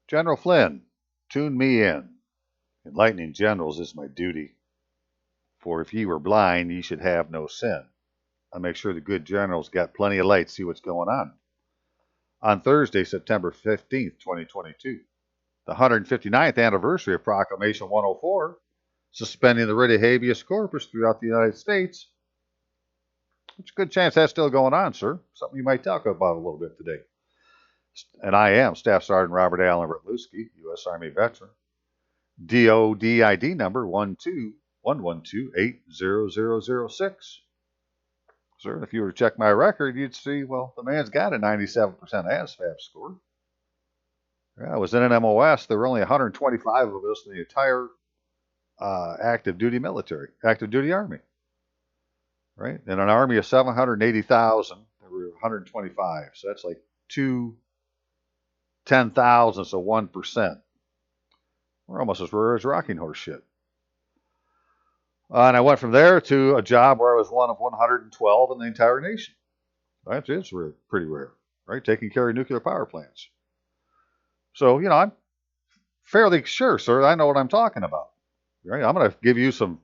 General Flynn, tune me in. Enlightening generals is my duty. For if ye were blind, ye should have no sin. I make sure the good generals got plenty of light to see what's going on. On Thursday, September 15th, 2022, the 159th anniversary of Proclamation 104, suspending the writ of habeas corpus throughout the United States. There's a good chance that's still going on, sir. Something you might talk about a little bit today. And I am Staff Sergeant Robert Allen Rutluski, U.S. Army veteran. DOD ID number 12112800006. Sir, if you were to check my record, you'd see, well, the man's got a 97% ASVAB score. I was in an MOS. There were only 125 of us in the entire active duty Army. Right? In an army of 780,000, there were 125. So that's like 10,000, so 1%. We're almost as rare as rocking horse shit. And I went from there to a job where I was one of 112 in the entire nation. That is pretty rare, right? Taking care of nuclear power plants. So, I'm fairly sure, sir, I know what I'm talking about. Right? I'm going to give you some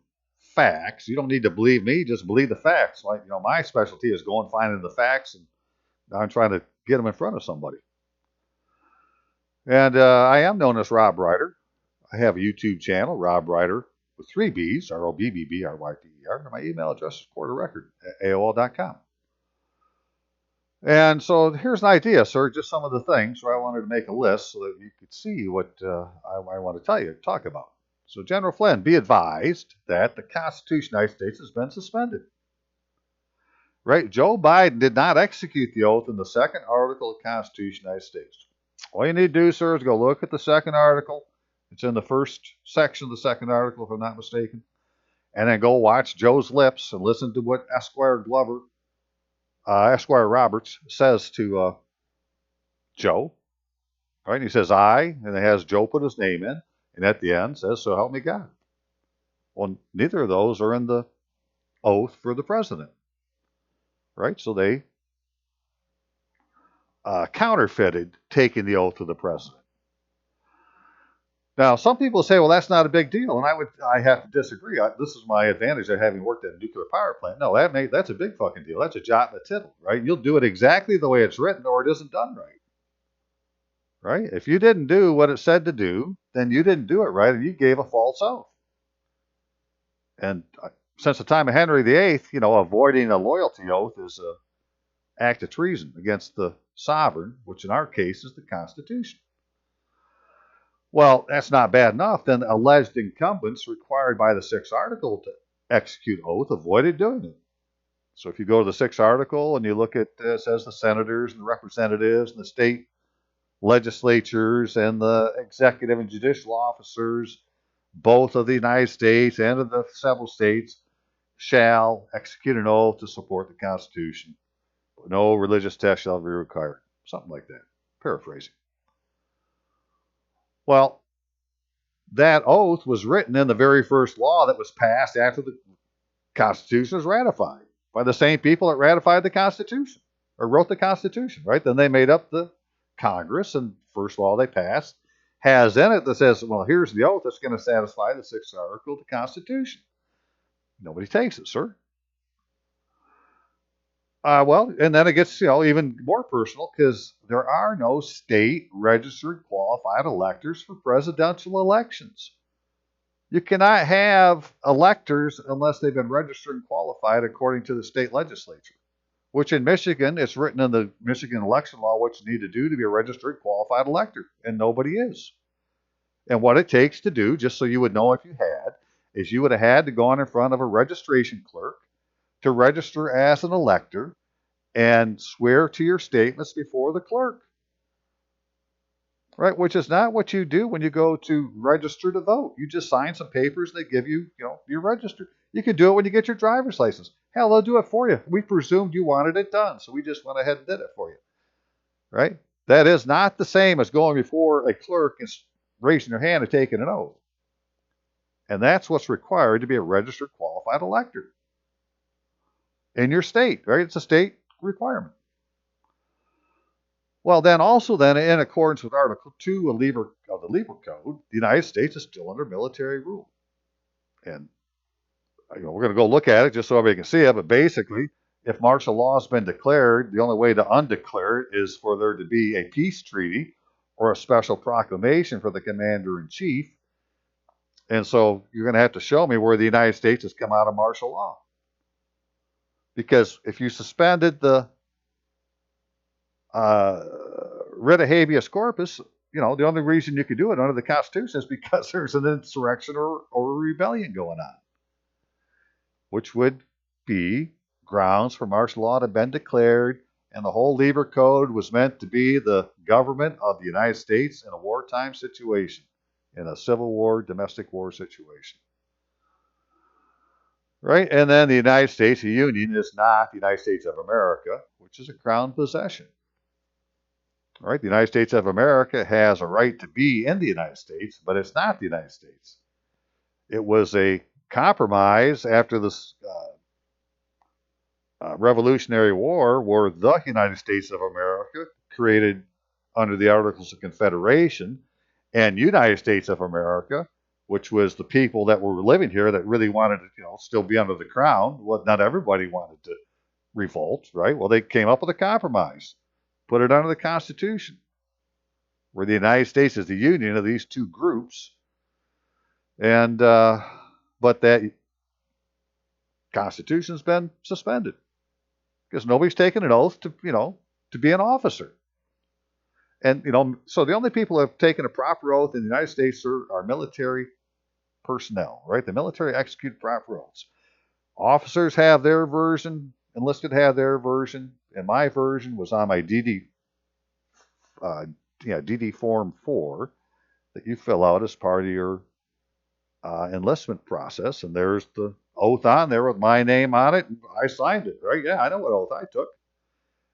facts. You don't need to believe me, just believe the facts. Like, my specialty is going finding the facts, and I'm trying to get them in front of somebody. And I am known as Rob Ryder. I have a YouTube channel, Rob Ryder, with 3 B's, ROBBBRYDER, and my email address is quarterrecord@AOL.com. And so here's an idea, sir, just some of the things where I wanted to make a list so that you could see what I want to talk about. So General Flynn, be advised that the Constitution of the United States has been suspended. Right? Joe Biden did not execute the oath in the second article of the Constitution of the United States. All you need to do, sir, is go look at the second article. It's in the first section of the second article, if I'm not mistaken. And then go watch Joe's lips and listen to what Esquire Roberts says to Joe. Right? And he says, I, and it has Joe put his name in. And at the end says, so help me God. Well, neither of those are in the oath for the president. Right? So they counterfeited taking the oath of the president. Now, some people say, well, that's not a big deal. And I have to disagree. This is my advantage of having worked at a nuclear power plant. No, that's a big fucking deal. That's a jot and a tittle, right? You'll do it exactly the way it's written or it isn't done right. Right? If you didn't do what it said to do, then you didn't do it right and you gave a false oath. And since the time of Henry VIII, avoiding a loyalty oath is an act of treason against the sovereign, which in our case is the Constitution. Well, that's not bad enough. Then alleged incumbents required by the 6th article to execute oath avoided doing it. So if you go to the 6th article and you look at, it says the senators and the representatives and the state legislatures and the executive and judicial officers, both of the United States and of the several states, shall execute an oath to support the Constitution. No religious test shall be required. Something like that. Paraphrasing. Well, that oath was written in the very first law that was passed after the Constitution was ratified by the same people that ratified the Constitution or wrote the Constitution, right? Then they made up the Congress, and first law they passed has in it that says, well, here's the oath that's going to satisfy the 6th article of the Constitution. Nobody takes it, sir. And then it gets even more personal because there are no state registered qualified electors for presidential elections. You cannot have electors unless they've been registered and qualified according to the state legislature, which in Michigan, it's written in the Michigan election law what you need to do to be a registered qualified elector, and nobody is. And what it takes to do, just so you would know if you had, is you would have had to go on in front of a registration clerk to register as an elector and swear to your statements before the clerk. Right? Which is not what you do when you go to register to vote. You just sign some papers, they give you, you're registered. You can do it when you get your driver's license. Hell, they'll do it for you. We presumed you wanted it done, so we just went ahead and did it for you. Right? That is not the same as going before a clerk and raising your hand and taking an oath. And that's what's required to be a registered qualified elector in your state, right? It's a state requirement. Well, then also then in accordance with Article 2 of the Lieber Code, the United States is still under military rule. And we're going to go look at it just so everybody can see it, but basically, if martial law has been declared, the only way to undeclare it is for there to be a peace treaty or a special proclamation for the commander-in-chief. And so you're going to have to show me where the United States has come out of martial law. Because if you suspended the writ of habeas corpus, the only reason you could do it under the Constitution is because there's an insurrection or a rebellion going on, which would be grounds for martial law to have been declared, and the whole Lieber Code was meant to be the government of the United States in a wartime situation, in a civil war, domestic war situation. Right? And then the United States, the Union, is not the United States of America, which is a crown possession. Right? The United States of America has a right to be in the United States, but it's not the United States. It was a compromise after this Revolutionary War, where the United States of America, created under the Articles of Confederation, and United States of America, which was the people that were living here that really wanted to, still be under the crown. Well, not everybody wanted to revolt, right? Well, they came up with a compromise, put it under the Constitution, where the United States is the union of these two groups, and but that Constitution's been suspended because nobody's taken an oath to be an officer. And so the only people who have taken a proper oath in the United States are military personnel, right? The military execute proper oaths. Officers have their version, enlisted have their version, and my version was on my DD Form 4 that you fill out as part of your enlistment process, and there's the oath on there with my name on it, and I signed it, right? Yeah, I know what oath I took.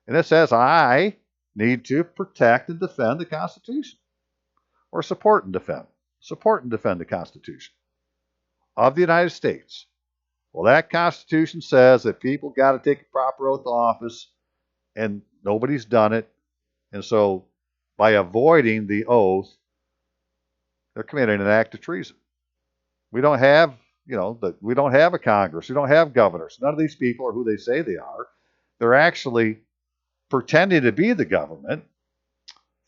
And it says I need to protect and defend the Constitution, or support and defend the Constitution of the United States. Well, that Constitution says that people got to take a proper oath of office, and nobody's done it. And so by avoiding the oath, they're committing an act of treason. We don't have, we don't have a Congress. We don't have governors. None of these people are who they say they are. They're actually pretending to be the government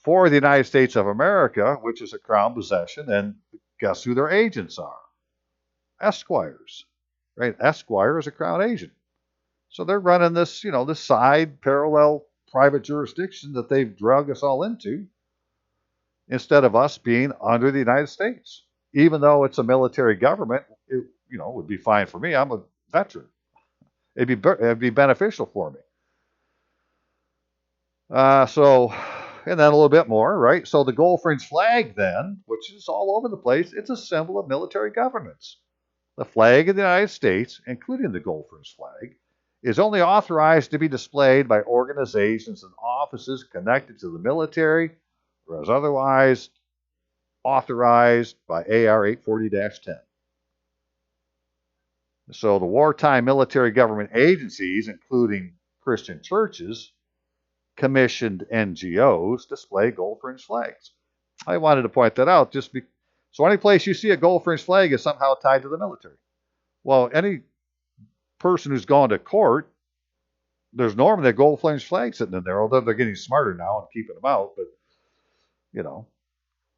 for the United States of America, which is a crown possession, and guess who their agents are? Esquires, right? Esquire is a crown agent. So they're running this, this side parallel private jurisdiction that they've drug us all into, instead of us being under the United States. Even though it's a military government, it would be fine for me. I'm a veteran. It'd be beneficial for me. And then a little bit more, right? So the gold fringe flag then, which is all over the place, it's a symbol of military governments. The flag of the United States, including the gold fringe flag, is only authorized to be displayed by organizations and offices connected to the military, or as otherwise authorized by AR 840-10. So the wartime military government agencies, including Christian churches, commissioned NGOs, display gold fringe flags. I wanted to point that out so any place you see a gold fringe flag is somehow tied to the military. Well, any person who's gone to court, there's normally a gold fringe flag sitting in there, although they're getting smarter now and keeping them out, but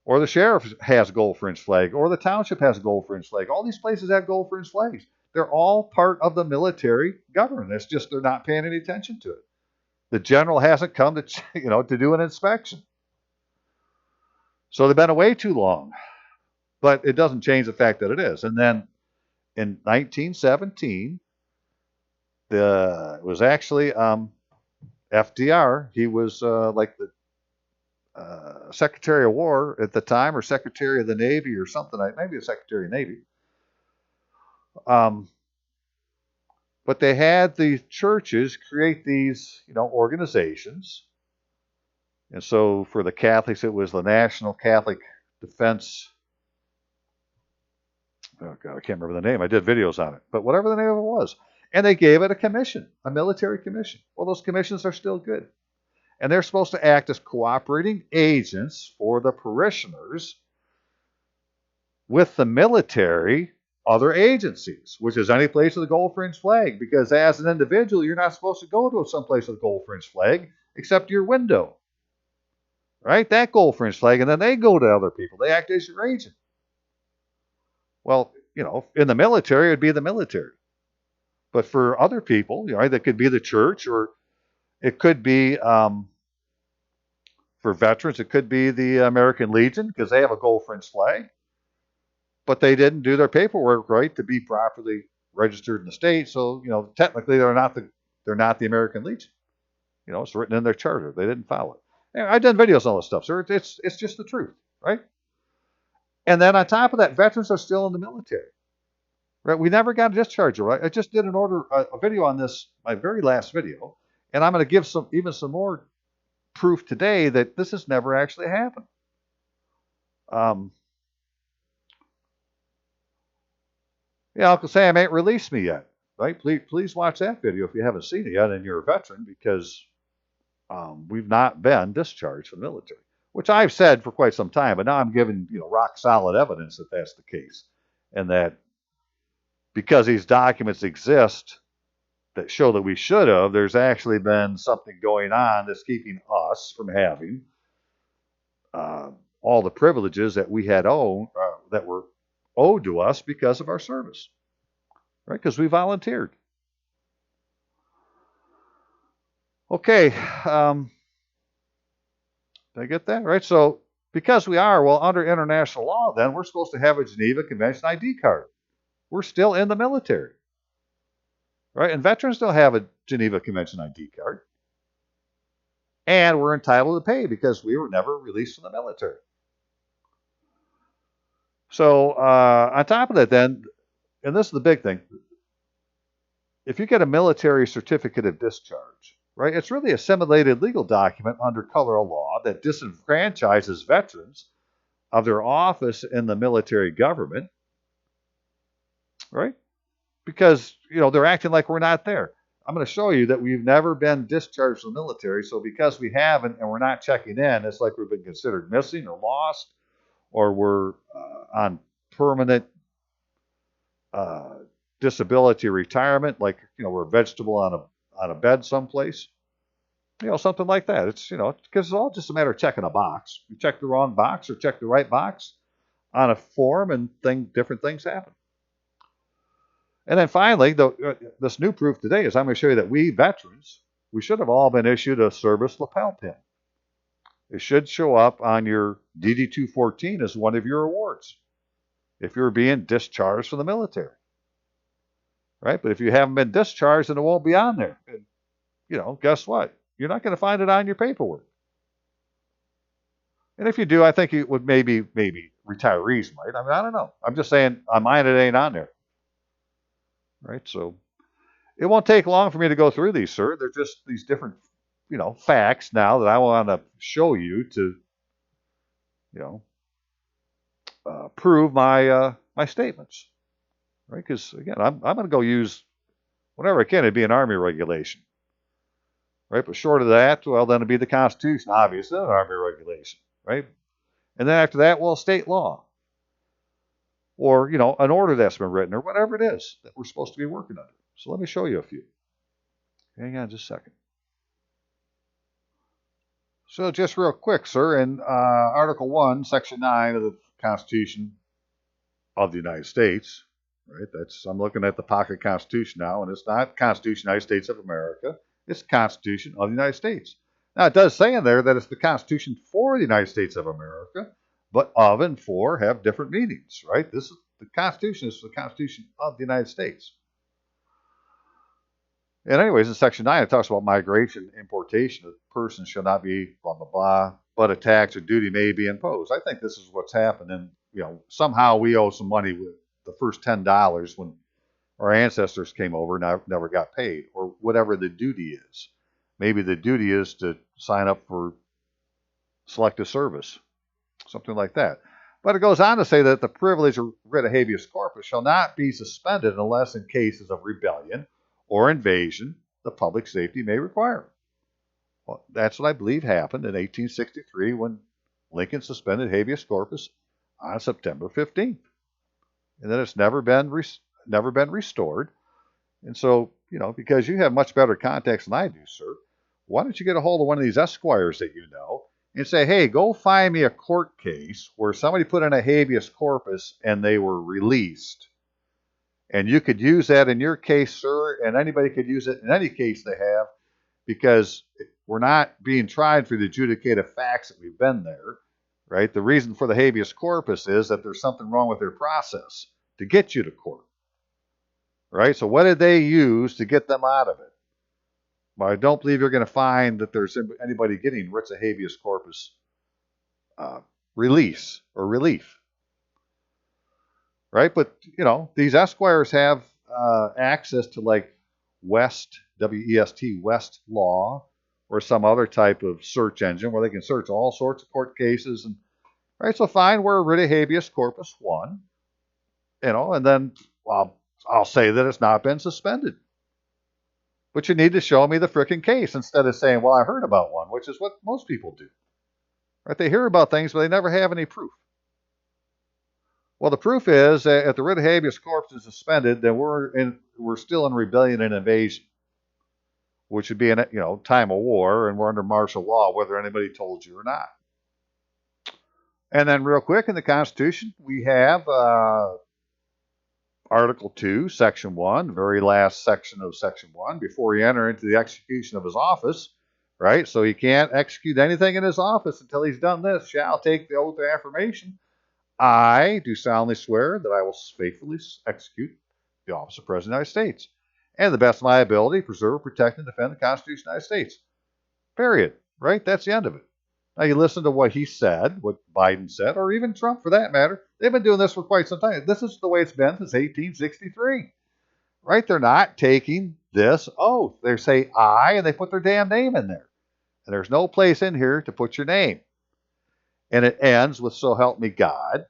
or the sheriff has a gold fringe flag, or the township has a gold fringe flag. All these places have gold fringe flags. They're all part of the military government. It's just they're not paying any attention to it. The general hasn't come to to do an inspection. So they've been away too long. But it doesn't change the fact that it is. And then in 1917, it was actually FDR. He was like the Secretary of War at the time, or Secretary of the Navy, or something. Maybe a Secretary of Navy. But they had the churches create these, organizations. And so for the Catholics, it was the National Catholic Defense. Oh, God, I can't remember the name. I did videos on it. But whatever the name of it was. And they gave it a commission, a military commission. Well, those commissions are still good. And they're supposed to act as cooperating agents for the parishioners with the military, other agencies, which is any place with a gold fringe flag. Because as an individual, you're not supposed to go to some place with a gold fringe flag except your window, right? That gold fringe flag, and then they go to other people. They act as your agent. Well, in the military, it'd be the military. But for other people, that could be the church, or it could be, for veterans, it could be the American Legion, because they have a gold fringe flag. But they didn't do their paperwork right to be properly registered in the state. So, technically they're not the American Legion. It's written in their charter. They didn't follow it. I've done videos on all this stuff, sir. It's just the truth, right? And then on top of that, veterans are still in the military, right? We never got a discharge, right? I just did a video on this, my very last video, and I'm going to give even some more proof today that this has never actually happened. Uncle Sam ain't released me yet, right? Please watch that video if you haven't seen it yet and you're a veteran, because we've not been discharged from the military, which I've said for quite some time, but now I'm giving rock solid evidence that that's the case, and that because these documents exist that show that we should have, there's actually been something going on that's keeping us from having all the privileges that we had that were owed to us because of our service, right? Because we volunteered. Okay, did I get that right? So because we are, under international law, then we're supposed to have a Geneva Convention ID card. We're still in the military, right? And veterans don't have a Geneva Convention ID card. And we're entitled to pay because we were never released from the military. So on top of that then, and this is the big thing, if you get a military certificate of discharge, right, it's really a simulated legal document under color of law that disenfranchises veterans of their office in the military government, right? Because, they're acting like we're not there. I'm going to show you that we've never been discharged from the military. So because we haven't and we're not checking in, it's like we've been considered missing or lost, or we're on permanent disability retirement, like, we're a vegetable on a bed someplace, something like that. It's, because it's all just a matter of checking a box. You check the wrong box or check the right box on a form, and different things happen. And then finally, this new proof today is I'm going to show you that we veterans, we should have all been issued a service lapel pin. It should show up on your DD-214 as one of your awards if you're being discharged from the military, right? But if you haven't been discharged, then it won't be on there. And, guess what? You're not going to find it on your paperwork. And if you do, I think it would maybe retirees might. I mean, I don't know. I'm just saying on mine it ain't on there. Right, so it won't take long for me to go through these, sir. They're just these different, facts now that I want to show you to, prove my my statements, right? Because again, I'm going to go use whatever I can. It'd be an Army regulation, right? But short of that, well, then it'd be the Constitution, obviously, an Army regulation, right? And then after that, well, state law. Or, an order that's been written, or whatever it is that we're supposed to be working under. So let me show you a few. Hang on just a second. So just real quick, sir, in Article 1, Section 9 of the Constitution of the United States, right? I'm looking at the pocket Constitution now, and it's not Constitution of the United States of America. It's the Constitution of the United States. Now, it does say in there that it's the Constitution for the United States of America, but of and for have different meanings, right? The Constitution is the Constitution of the United States. And anyways, in Section 9, it talks about migration, importation. A person shall not be blah, blah, blah, but a tax or duty may be imposed. I think this is what's happened. And, somehow we owe some money with the first $10 when our ancestors came over and never got paid, or whatever the duty is. Maybe the duty is to sign up for selective service, something like that. But it goes on to say that the privilege of writ of habeas corpus shall not be suspended unless in cases of rebellion or invasion the public safety may require. Well, that's what I believe happened in 1863 when Lincoln suspended habeas corpus on September 15th. And then it's never been restored. And so, because you have much better context than I do, sir, why don't you get a hold of one of these esquires that you know and say, hey, go find me a court case where somebody put in a habeas corpus and they were released. And you could use that in your case, sir, and anybody could use it in any case they have, because we're not being tried for the adjudicative facts that we've been there, right? The reason for the habeas corpus is that there's something wrong with their process to get you to court, right? So what did they use to get them out of it? Well, I don't believe you're going to find that there's anybody getting writs of habeas corpus release or relief, right? But, these esquires have access to like West, W-E-S-T, West Law, or some other type of search engine where they can search all sorts of court cases. And right, so find where writ of habeas corpus won, and then I'll say that it's not been suspended. But you need to show me the frickin' case instead of saying, well, I heard about one, which is what most people do. Right? They hear about things, but they never have any proof. Well, the proof is that if the writ of habeas corpus is suspended, then we're still in rebellion and invasion, which would be in time of war, and we're under martial law, whether anybody told you or not. And then real quick, in the Constitution, we have Article 2, Section 1, very last section of Section 1, before he enter into the execution of his office, right? So he can't execute anything in his office until he's done this. Shall take the oath of affirmation. I do solemnly swear that I will faithfully execute the office of President of the United States, and to the best of my ability, preserve, protect, and defend the Constitution of the United States. Period. Right? That's the end of it. Now, you listen to what he said, what Biden said, or even Trump for that matter. They've been doing this for quite some time. This is the way it's been since 1863. Right? They're not taking this oath. They say I, and they put their damn name in there. And there's no place in here to put your name. And it ends with so help me God.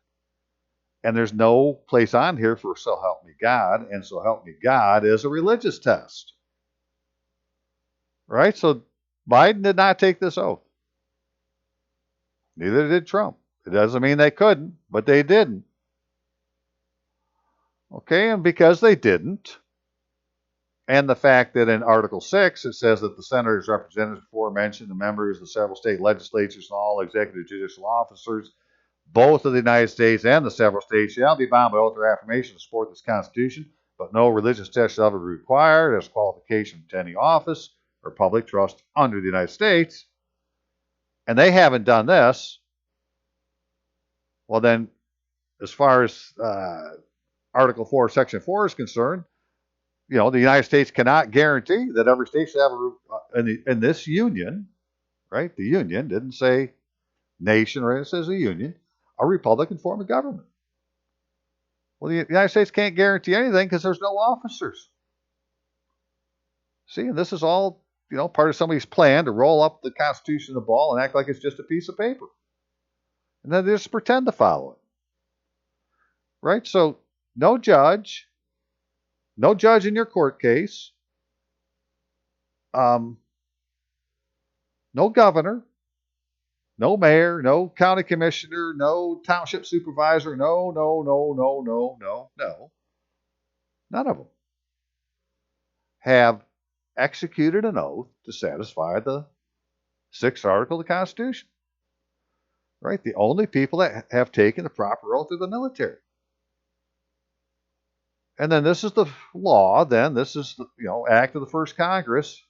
And there's no place on here for so help me God. And so help me God is a religious test. Right? So Biden did not take this oath. Neither did Trump. It doesn't mean they couldn't, but they didn't. Okay, and because they didn't, and the fact that in Article 6 it says that the senators, representatives aforementioned, the members of the several state legislatures, and all executive judicial officers, both of the United States and the several states, shall be bound by oath or affirmation to support this Constitution, but no religious test shall ever be required as qualification to any office or public trust under the United States. And they haven't done this. Well, then, as far as Article 4, Section 4 is concerned, the United States cannot guarantee that every state should have in this union, right? The union didn't say nation, right? It says a union, a Republican form of government. Well, the United States can't guarantee anything because there's no officers. See, and this is all, part of somebody's plan to roll up the Constitution of the ball and act like it's just a piece of paper. And then they just pretend to follow it. Right? So, no judge in your court case, no governor, no mayor, no county commissioner, no township supervisor, no. None of them have executed an oath to satisfy the 6th article of the Constitution. Right? The only people that have taken the proper oath are the military. And then this is the law, this is the act of the first Congress,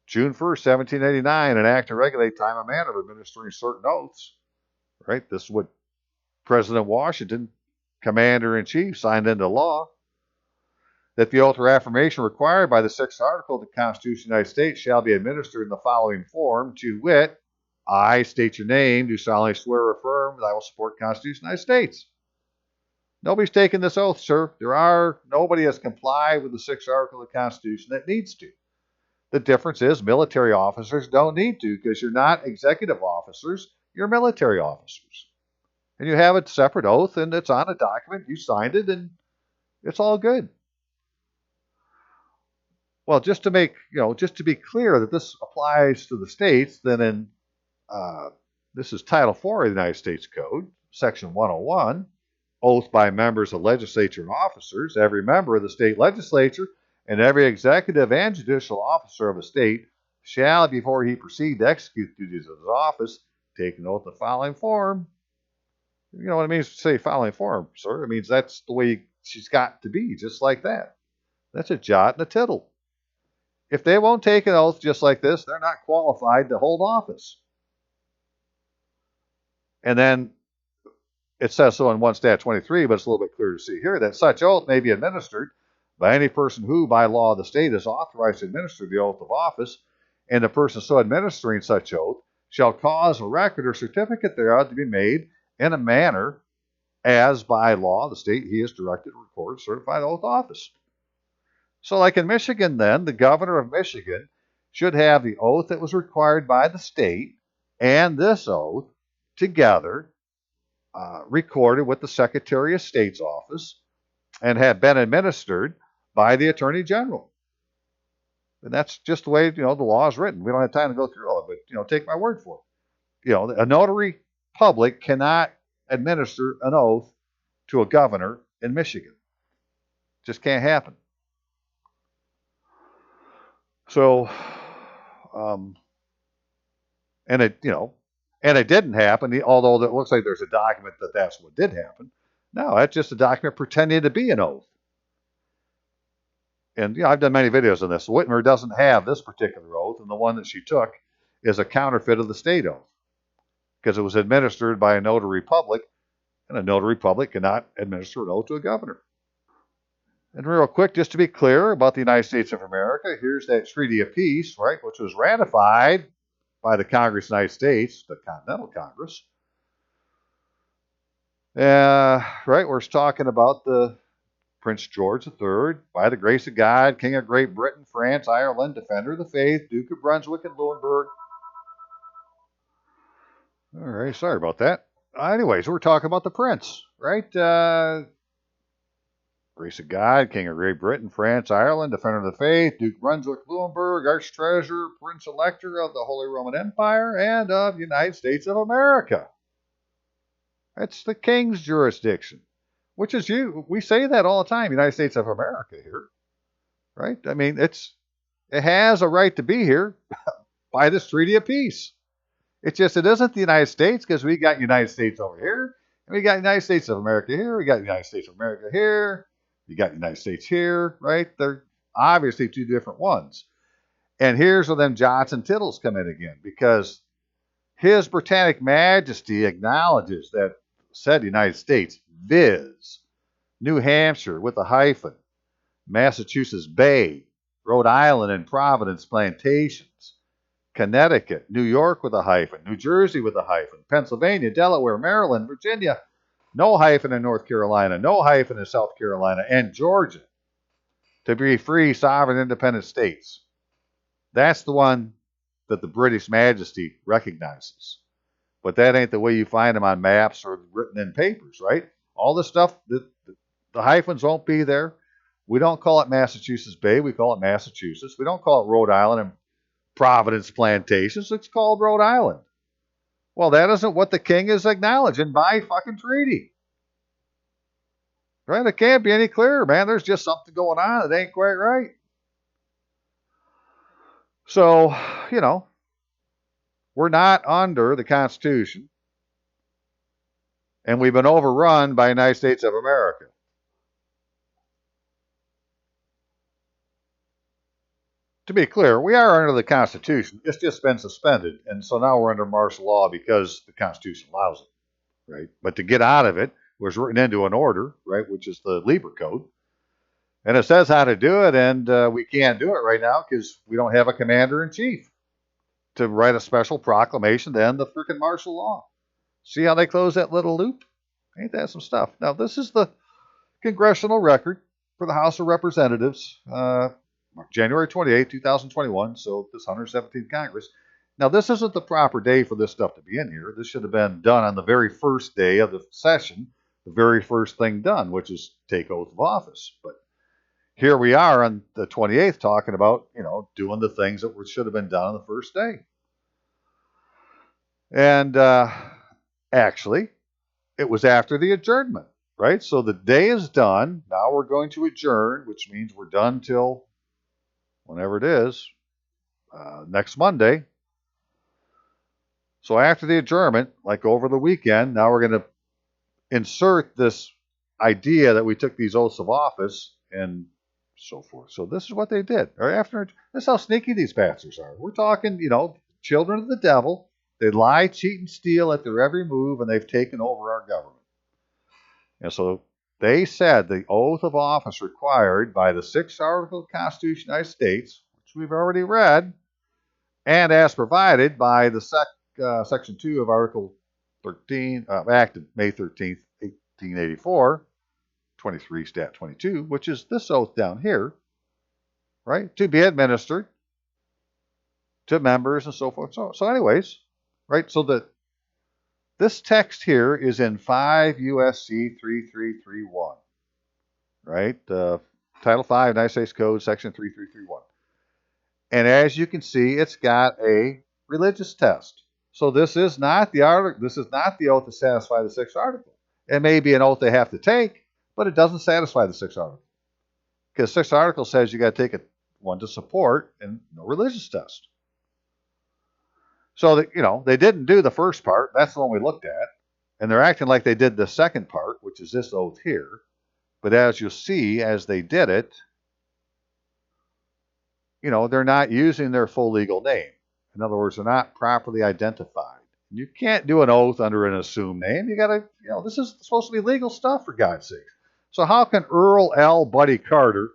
June 1st, 1789, an act to regulate time and manner of administering certain oaths. Right? This is what President Washington, Commander-in-Chief, signed into law. That the oath or affirmation required by the 6th article of the Constitution of the United States shall be administered in the following form, to wit, I state your name, do solemnly swear or affirm that I will support the Constitution of the United States. Nobody's taken this oath, sir. Nobody has complied with the 6th article of the Constitution that needs to. The difference is military officers don't need to because you're not executive officers, you're military officers. And you have a separate oath and it's on a document, you signed it, and it's all good. Well, just to make, just to be clear that this applies to the states, then in this is Title 4 of the United States Code, Section 101, oath by members of legislature and officers. Every member of the state legislature and every executive and judicial officer of a state shall, before he proceed to execute the duties of his office, take an oath of following form. You know what it means to say following form, sir? It means that's the way she's got to be, just like that. That's a jot and a tittle. If they won't take an oath just like this, they're not qualified to hold office. And then it says so in 1 Stat 23, but it's a little bit clearer to see here that such oath may be administered by any person who, by law of the state, is authorized to administer the oath of office, and the person so administering such oath shall cause a record or certificate thereof to be made in a manner as by law of the state he is directed to record certified oath of office. So like in Michigan then, the governor of Michigan should have the oath that was required by the state and this oath together recorded with the Secretary of State's office and have been administered by the Attorney General. And that's just the way, the law is written. We don't have time to go through all of it, but, take my word for it. A notary public cannot administer an oath to a governor in Michigan. Just can't happen. So, and it didn't happen, although it looks like there's a document that that's what did happen. No, that's just a document pretending to be an oath. And, I've done many videos on this. Whitmer doesn't have this particular oath, and the one that she took is a counterfeit of the state oath because it was administered by a notary public, and a notary public cannot administer an oath to a governor. And real quick, just to be clear about the United States of America, here's that Treaty of Peace, right, which was ratified by the Congress of the United States, the Continental Congress. Right, we're talking about the Prince George III, by the grace of God, King of Great Britain, France, Ireland, Defender of the Faith, Duke of Brunswick and Lunenburg. All right, sorry about that. Anyways, we're talking about the Prince, right? Grace of God, King of Great Britain, France, Ireland, Defender of the Faith, Duke of Brunswick, Lunenburg, Arch-Treasurer, Prince Elector of the Holy Roman Empire, and of the United States of America. It's the King's jurisdiction, which is we say that all the time, United States of America here, right? I mean, it has a right to be here by this Treaty of Peace. It's just it isn't the United States because we got United States over here, and we got United States of America here, we got United States of America here, you got United States here, right? They're obviously two different ones. And here's where them jots and tittles come in again, because His Britannic Majesty acknowledges that said United States, viz. New Hampshire with a hyphen, Massachusetts Bay, Rhode Island and Providence Plantations, Connecticut, New York with a hyphen, New Jersey with a hyphen, Pennsylvania, Delaware, Maryland, Virginia, no hyphen in North Carolina, no hyphen in South Carolina, and Georgia to be free, sovereign, independent states. That's the one that the British Majesty recognizes. But that ain't the way you find them on maps or written in papers, right? All the stuff, the hyphens won't be there. We don't call it Massachusetts Bay. We call it Massachusetts. We don't call it Rhode Island and Providence Plantations. It's called Rhode Island. Well, that isn't what the king is acknowledging by fucking treaty. Right? It can't be any clearer, man. There's just something going on that ain't quite right. So, we're not under the Constitution, and we've been overrun by the United States of America. To be clear, we are under the Constitution. It's just been suspended, and so now we're under martial law because the Constitution allows it, right? But to get out of it was written into an order, right, which is the Lieber Code, and it says how to do it, and we can't do it right now because we don't have a commander-in-chief to write a special proclamation to end the freaking martial law. See how they close that little loop? Ain't that some stuff? Now, this is the congressional record for the House of Representatives, January 28, 2021, so this 117th Congress. Now, this isn't the proper day for this stuff to be in here. This should have been done on the very first day of the session, the very first thing done, which is take oath of office. But here we are on the 28th talking about, doing the things that should have been done on the first day. And actually, it was after the adjournment, right? So the day is done. Now we're going to adjourn, which means we're done till whenever it is, next Monday. So after the adjournment, like over the weekend, now we're going to insert this idea that we took these oaths of office and so forth. So this is what they did. Right after, this is how sneaky these bastards are. We're talking, children of the devil. They lie, cheat, and steal at their every move, and they've taken over our government. And so they said the oath of office required by the 6th Article of the Constitution of the United States, which we've already read, and as provided by the Section 2 of Article 13, Act of May 13th, 1884, 23 Stat 22, which is this oath down here, right, to be administered to members and so forth. So anyways, right, so this text here is in 5 U.S.C. 3331, right? Title 5, United States Code, Section 3331. And as you can see, it's got a religious test. So this is not the article. This is not the oath to satisfy the 6th article. It may be an oath they have to take, but it doesn't satisfy the 6th article. Because the 6th article says you got to take one to support and no religious test. So that, they didn't do the first part. That's the one we looked at. And they're acting like they did the second part, which is this oath here. But as you'll see, as they did it, they're not using their full legal name. In other words, they're not properly identified. You can't do an oath under an assumed name. You got to, this is supposed to be legal stuff, for God's sake. So how can Earl L. Buddy Carter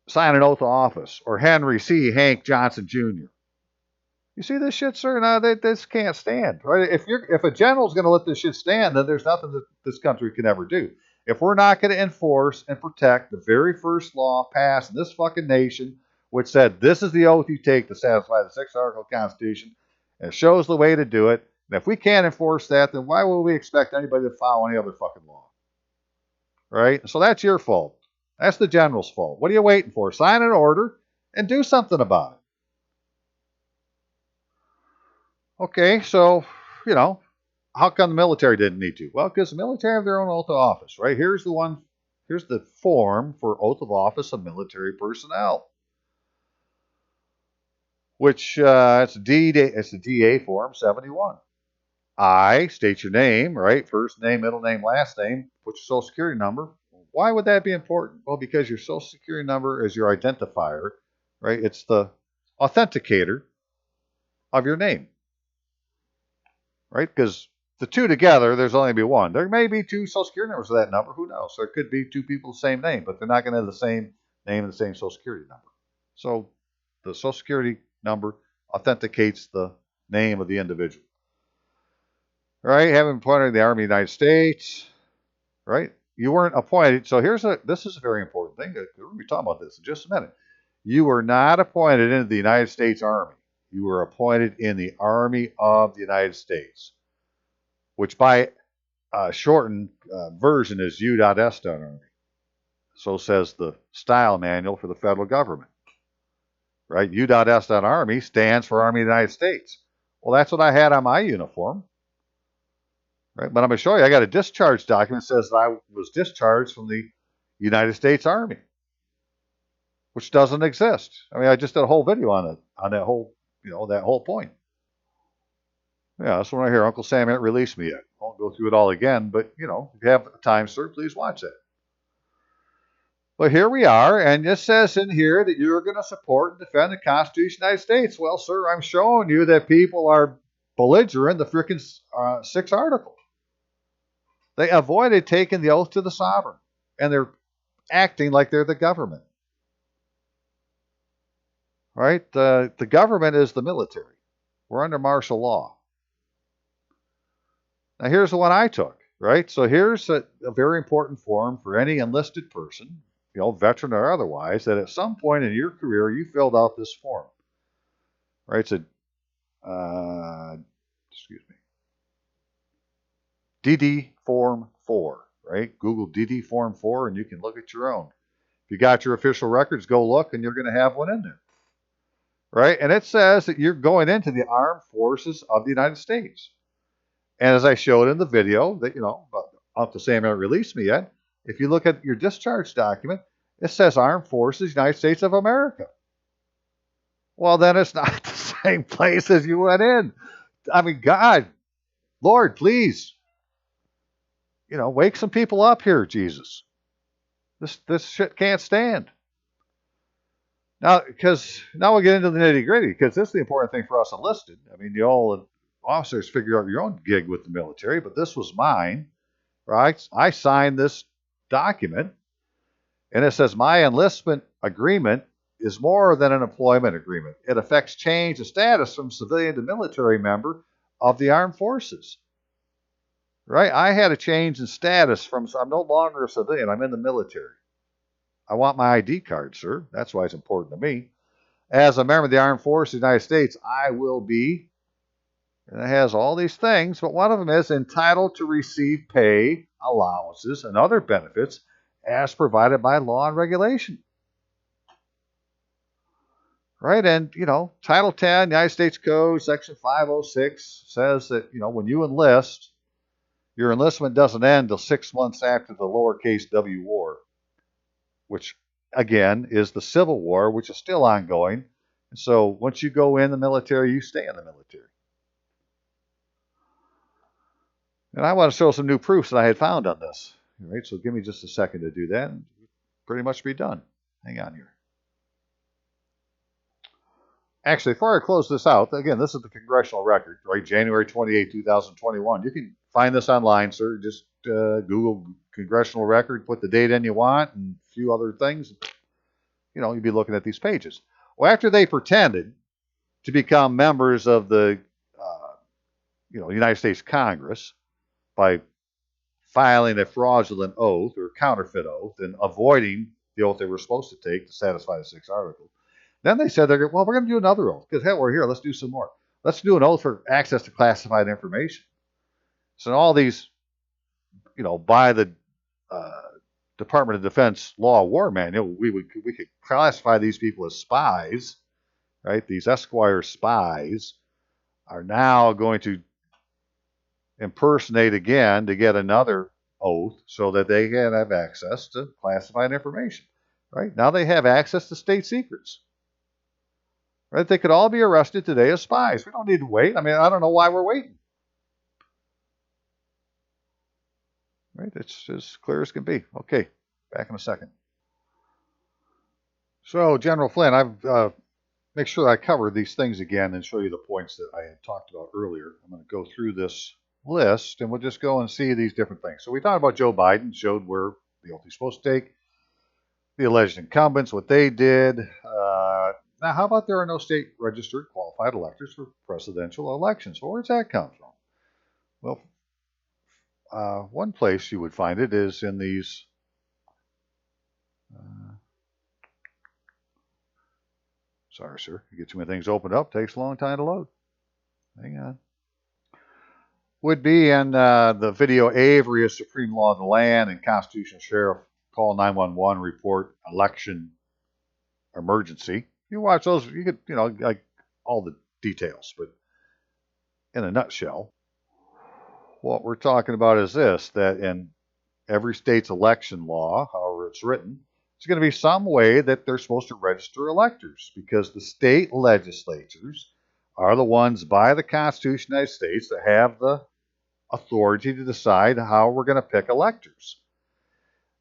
sign an oath of office, or Henry C. Hank Johnson Jr.? You see this shit, sir? No, this can't stand. Right? If a general's going to let this shit stand, then there's nothing that this country can ever do. If we're not going to enforce and protect the very first law passed in this fucking nation, which said this is the oath you take to satisfy the 6th Article of the Constitution, and it shows the way to do it, and if we can't enforce that, then why would we expect anybody to follow any other fucking law? Right? So that's your fault. That's the general's fault. What are you waiting for? Sign an order and do something about it. Okay, so, how come the military didn't need to? Well, because the military have their own oath of office, right? Here's the form for oath of office of military personnel, which it's the DA form 71. I state your name, right? First name, middle name, last name. Put your social security number. Why would that be important? Well, because your social security number is your identifier, right? It's the authenticator of your name, right? Because the two together, there's only be one. There may be two social security numbers for that number. Who knows? There could be two people with the same name, but they're not going to have the same name and the same social security number. So the social security number authenticates the name of the individual. Right? Having appointed in the Army of the United States, right? You weren't appointed. So this is a very important thing. We're going to be talking about this in just a minute. You were not appointed into the United States Army. You were appointed in the Army of the United States, which by shortened version is U.S.Army. So says the style manual for the federal government. Right? U.S.Army stands for Army of the United States. Well, that's what I had on my uniform. Right? But I'm going to show you, I got a discharge document that says that I was discharged from the United States Army, which doesn't exist. I mean, I just did a whole video on that whole, that whole point. Yeah, this one right here, Uncle Sam ain't released me yet. I won't go through it all again, but, if you have time, sir, please watch that. But here we are, and it says in here that you're going to support and defend the Constitution of the United States. Well, sir, I'm showing you that people are belligerent the freaking 6th article. They avoided taking the oath to the sovereign, and they're acting like they're the government. Right? The government is the military. We're under martial law. Now, here's the one I took, right? So here's a very important form for any enlisted person, veteran or otherwise, that at some point in your career, you filled out this form. Right? It's DD Form 4, right? Google DD Form 4 and you can look at your own. you got your official records, go look, and you're going to have one in there. Right? And it says that you're going into the armed forces of the United States. And as I showed in the video, that, up to say they haven't released me yet, if you look at your discharge document, it says Armed Forces, United States of America. Well, then it's not the same place as you went in. I mean, God, Lord, please, wake some people up here, Jesus. This shit can't stand. Now we'll get into the nitty gritty, because this is the important thing for us enlisted. I mean, all officers figure out your own gig with the military, but this was mine, right? I signed this document, and it says my enlistment agreement is more than an employment agreement. It affects change of status from civilian to military member of the armed forces. Right? I had a change in status I'm no longer a civilian. I'm in the military. I want my ID card, sir. That's why it's important to me. As a member of the Armed Forces of the United States, I will be, and it has all these things, but one of them is entitled to receive pay, allowances, and other benefits as provided by law and regulation. Right? And, Title 10, United States Code, Section 506 says that, when you enlist, your enlistment doesn't end until 6 months after the lowercase w war, which, again, is the Civil War, which is still ongoing. And so once you go in the military, you stay in the military. And I want to show some new proofs that I had found on this. All right, so give me just a second to do that, and pretty much be done. Hang on here. Actually, before I close this out, again, this is the Congressional record, right? January 28, 2021. You can find this online, sir. Just Google Congressional record, put the date in you want, and a few other things. You'd be looking at these pages. Well, after they pretended to become members of the, United States Congress by filing a fraudulent oath or counterfeit oath and avoiding the oath they were supposed to take to satisfy the 6th article, then they said, we're going to do another oath. Because, hell, we're here. Let's do some more. Let's do an oath for access to classified information. So all these, by the Department of Defense Law War Manual, we could classify these people as spies, right? These Esquire spies are now going to impersonate again to get another oath so that they can have access to classified information, right? Now they have access to state secrets. Right? They could all be arrested today as spies. We don't need to wait. I mean, I don't know why we're waiting. Right? It's as clear as can be. Okay, back in a second. So, General Flynn, I've make sure I cover these things again and show you the points that I had talked about earlier. I'm going to go through this list, and we'll just go and see these different things. So we talked about Joe Biden, showed where the oath he's supposed to take, the alleged incumbents, what they did. Now, how about there are no state-registered qualified electors for presidential elections? Well, where's that come from? Well, one place you would find it is in these sorry, sir. You get too many things opened up. Takes a long time to load. Hang on. Would be in the video Avery is Supreme Law of the Land and Constitutional Sheriff Call 911 Report Election Emergency. You watch those, you get, like all the details, but in a nutshell, what we're talking about is this, that in every state's election law, however it's written, it's going to be some way that they're supposed to register electors, because the state legislatures are the ones by the Constitution of the United States that have the authority to decide how we're going to pick electors.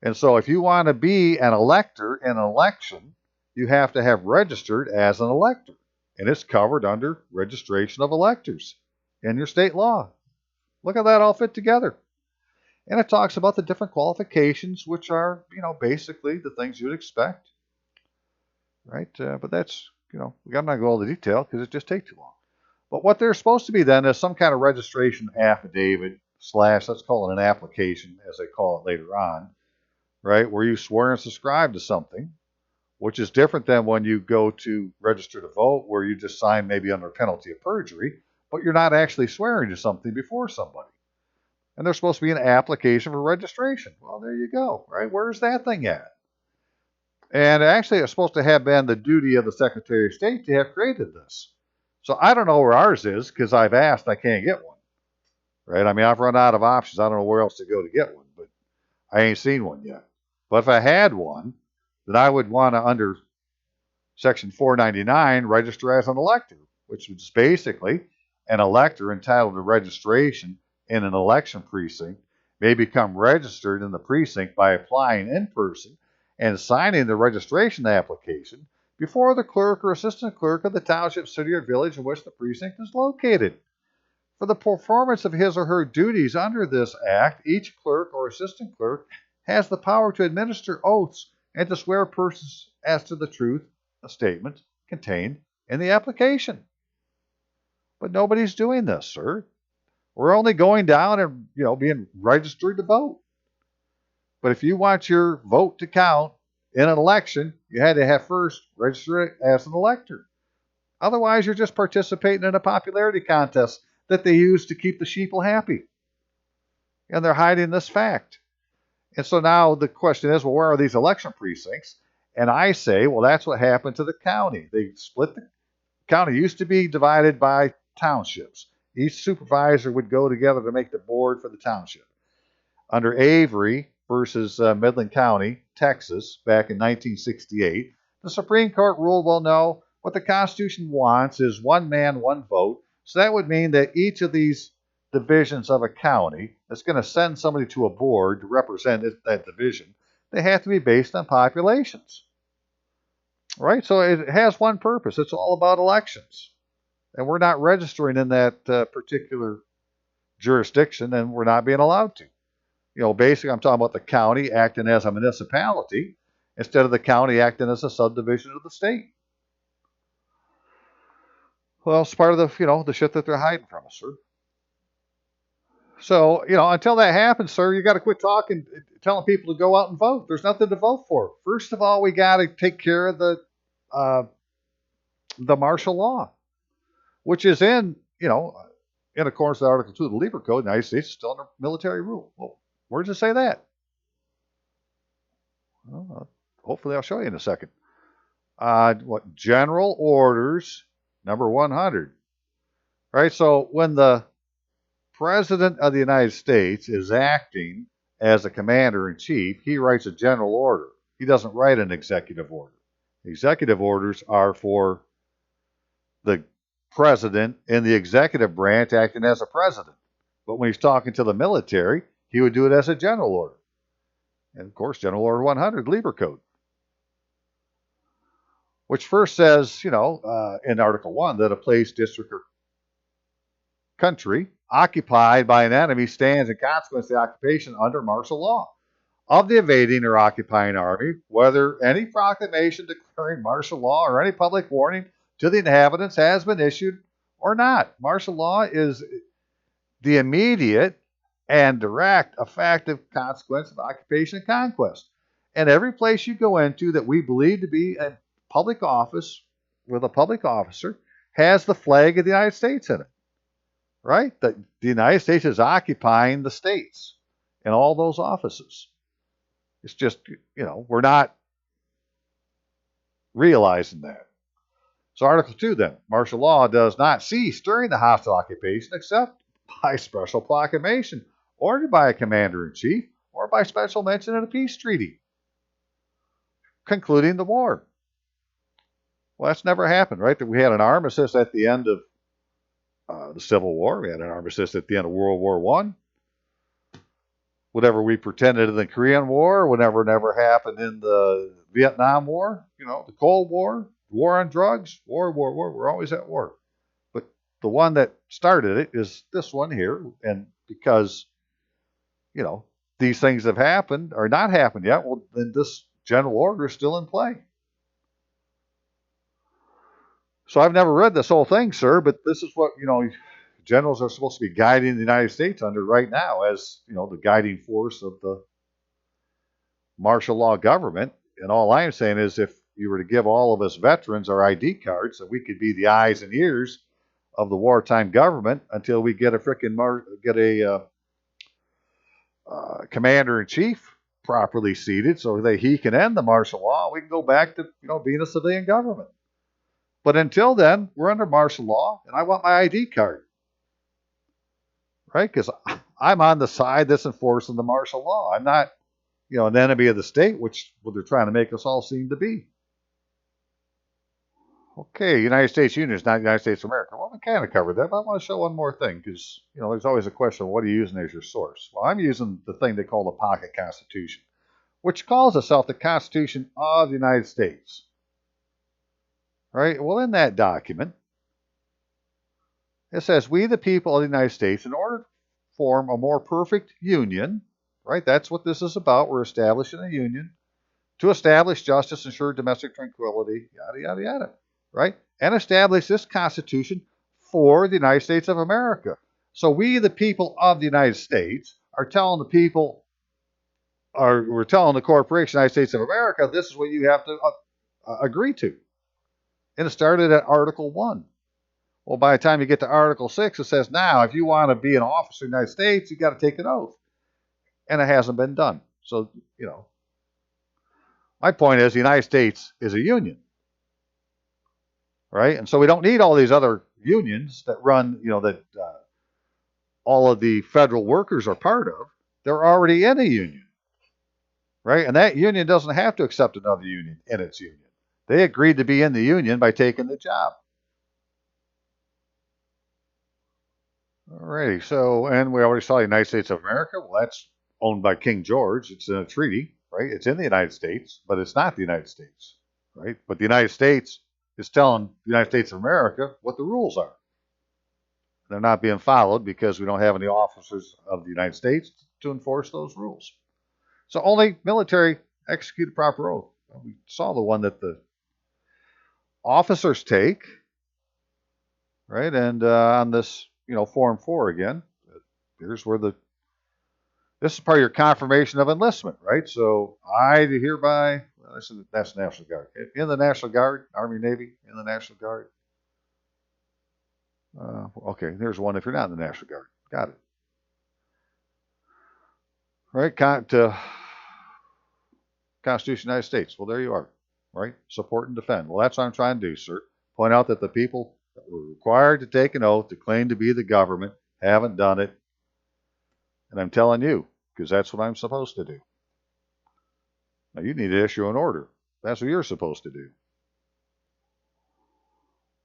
And so if you want to be an elector in an election, you have to have registered as an elector. And it's covered under registration of electors in your state law. Look at that all fit together. And it talks about the different qualifications, which are, basically the things you'd expect. Right? But that's, I'm not going to go all the detail because it just takes too long. But what they're supposed to be then is some kind of registration affidavit / let's call it an application, as they call it later on, right? Where you swear and subscribe to something, which is different than when you go to register to vote, where you just sign maybe under penalty of perjury, but you're not actually swearing to something before somebody. And there's supposed to be an application for registration. Well, there you go, right? Where's that thing at? And actually, it's supposed to have been the duty of the Secretary of State to have created this. So I don't know where ours is because I've asked, I can't get one. Right? I mean, I've run out of options. I don't know where else to go to get one, but I ain't seen one yet. But if I had one, then I would want to, under Section 499, register as an elector, which is basically an elector entitled to registration in an election precinct may become registered in the precinct by applying in person and signing the registration application before the clerk or assistant clerk of the township, city, or village in which the precinct is located. For the performance of his or her duties under this act, each clerk or assistant clerk has the power to administer oaths and to swear persons as to the truth of statements contained in the application. But nobody's doing this, sir. We're only going down and, being registered to vote. But if you want your vote to count in an election, you had to have first registered as an elector. Otherwise, you're just participating in a popularity contest that they use to keep the sheeple happy. And they're hiding this fact. And so now the question is, well, where are these election precincts? And I say, well, that's what happened to the county. They split the county. Used to be divided by townships. Each supervisor would go together to make the board for the township. Under Avery versus Midland County, Texas, back in 1968, the Supreme Court ruled, well, no, what the Constitution wants is one man, one vote. So that would mean that each of these divisions of a county that's going to send somebody to a board to represent that division, they have to be based on populations. Right? So it has one purpose. It's all about elections. And we're not registering in that particular jurisdiction, and we're not being allowed to. Basically, I'm talking about the county acting as a municipality instead of the county acting as a subdivision of the state. Well, it's part of the, the shit that they're hiding from us, sir. So, until that happens, sir, you got to quit telling people to go out and vote. There's nothing to vote for. First of all, we got to take care of the martial law, which is in accordance with Article 2 of the Labor Code. The United States is still under military rule. Well, where does it say that? Well, hopefully I'll show you in a second. General Orders number 100. Right? So when the President of the United States is acting as a commander-in-chief, he writes a general order. He doesn't write an executive order. Executive orders are for the president in the executive branch acting as a president. But when he's talking to the military, he would do it as a general order. And of course, General Order 100, Labor Code, which first says, in Article 1, that a place, district, or country occupied by an enemy stands in consequence of the occupation under martial law of the invading or occupying army, whether any proclamation declaring martial law or any public warning to the inhabitants has been issued or not. Martial law is the immediate and direct effective consequence of occupation and conquest. And every place you go into that we believe to be a public office with a public officer has the flag of the United States in it. Right? That the United States is occupying the states in all those offices. It's just, we're not realizing that. So Article 2 then, martial law does not cease during the hostile occupation except by special proclamation ordered by a commander-in-chief or by special mention in a peace treaty concluding the war. Well, that's never happened, right? That we had an armistice at the end of the Civil War. We had an armistice at the end of World War I. Whatever we pretended in the Korean War, whatever never happened in the Vietnam War, the Cold War, war on drugs, war, we're always at war. But the one that started it is this one here. And because, these things have happened or not happened yet, well, then this general order is still in play. So I've never read this whole thing, sir, but this is what, generals are supposed to be guiding the United States under right now as, the guiding force of the martial law government. And all I'm saying is if you were to give all of us veterans our ID cards, so we could be the eyes and ears of the wartime government until we get a commander-in-chief properly seated so that he can end the martial law. We can go back to being a civilian government. But until then, we're under martial law, and I want my ID card, right? Because I'm on the side that's enforcing the martial law. I'm not, an enemy of the state, which what they're trying to make us all seem to be. Okay, United States Union is not United States of America. Well, we kind of covered that, but I want to show one more thing because, there's always a question of what are you using as your source? Well, I'm using the thing they call the Pocket Constitution, which calls itself the Constitution of the United States. Right? Well, in that document, it says, we the people of the United States, in order to form a more perfect union, right? That's what this is about. We're establishing a union to establish justice, ensure domestic tranquility, yada, yada, yada, right? And establish this Constitution for the United States of America. So we, the people of the United States, are telling the people, or we're telling the corporation, United States of America, this is what you have to agree to. And it started at Article 1. Well, by the time you get to Article 6, it says, now, if you want to be an officer of the United States, you've got to take an oath. And it hasn't been done. So, my point is the United States is a union. Right? And so we don't need all these other unions that run, that all of the federal workers are part of. They're already in a union. Right? And that union doesn't have to accept another union in its union. They agreed to be in the union by taking the job. Alrighty, so, and we already saw the United States of America. Well, that's owned by King George. It's in a treaty, right? It's in the United States, but it's not the United States, right? But the United States is telling the United States of America what the rules are. They're not being followed because we don't have any officers of the United States to enforce those rules. So only military execute a proper oath. We saw the one that the officers take, right? And on this, Form 4 again, here's where this is part of your confirmation of enlistment, right? So I do hereby, that's National Guard. In the National Guard, Army, Navy, in the National Guard. Okay, there's one if you're not in the National Guard. Got it. Right, Constitution of the United States. Well, there you are, right? Support and defend. Well, that's what I'm trying to do, sir. Point out that the people that were required to take an oath to claim to be the government haven't done it. And I'm telling you, because that's what I'm supposed to do. Now, you need to issue an order. That's what you're supposed to do.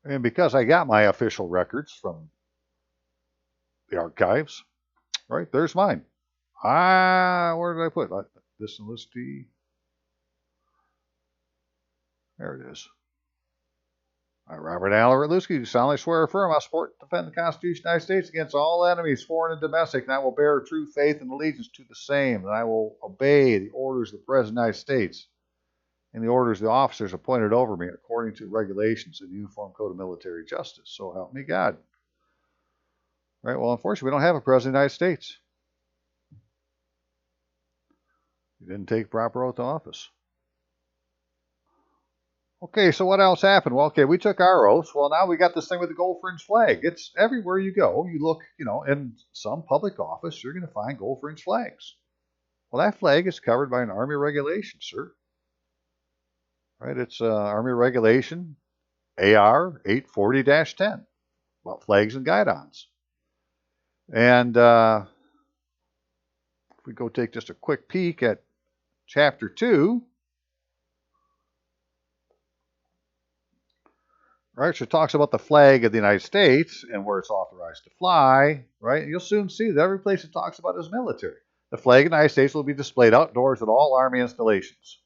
And because I got my official records from the archives, right, there's mine. Where did I put this enlistee? There it is. I, Robert Allen Rutluski, do solemnly swear or affirm I will support and defend the Constitution of the United States against all enemies, foreign and domestic, and I will bear true faith and allegiance to the same, and I will obey the orders of the President of the United States and the orders of the officers appointed over me according to regulations and Uniform Code of Military Justice. So help me God. Right, well, unfortunately, we don't have a President of the United States. He didn't take proper oath of office. Okay, so what else happened? Well, okay, we took our oaths. Well, now we got this thing with the gold fringe flag. It's everywhere you go. You look, in some public office, you're going to find gold fringe flags. Well, that flag is covered by an Army regulation, sir. Right, it's Army Regulation AR 840-10 about flags and guidons. And if we go take just a quick peek at Chapter 2, right, so it talks about the flag of the United States and where it's authorized to fly, right? And you'll soon see that every place it talks about is military. The flag of the United States will be displayed outdoors at all Army installations.